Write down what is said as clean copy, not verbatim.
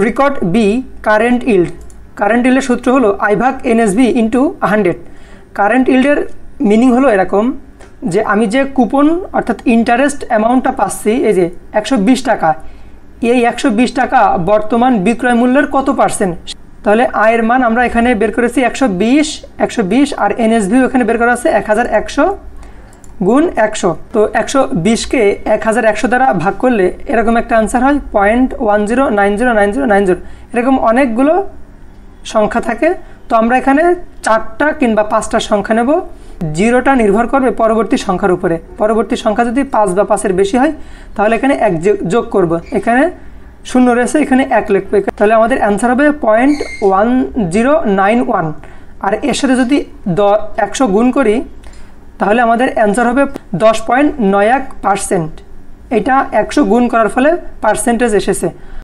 Record be current yield. Current ইল্ডের সূত্র হলো আই ভাগ এনএসবি ইন্টু 100। কারেন্ট ইল্ডের মিনিং হলো এরকম যে আমি যে কুপন অর্থাৎ ইন্টারেস্ট অ্যামাউন্টটা পাচ্ছি এই যে 120 টাকা, এই 120 টাকা বর্তমান বিক্রয় মূল্যের কত পার্সেন্ট। তাহলে আয়ের মান আমরা এখানে বের করেছি 120 আর এনএসভিও এখানে বের করা আছে 1100 গুণ 100। তো 120কে 1100 দ্বারা ভাগ করলে এরকম একটা আনসার হয় 0.10909090। এরকম অনেকগুলো সংখ্যা থাকে। তো আমরা এখানে 4টা কিংবা 5টা সংখ্যা নেব, জিরোটা নির্ভর করবে পরবর্তী সংখ্যার উপরে। পরবর্তী সংখ্যা যদি 5 বা 5-এর বেশি হয় তাহলে এখানে 1 যোগ করব, এখানে 0 রয়েছে এখানে 1 লিখবে। তাহলে আমাদের অ্যান্সার হবে 0.1091। আর এর সাথে যদি 100 গুণ করি তাহলে আমাদের অ্যান্সার হবে 10.91%। এটা 100 গুণ করার ফলে পার্সেন্টেজ এসেছে।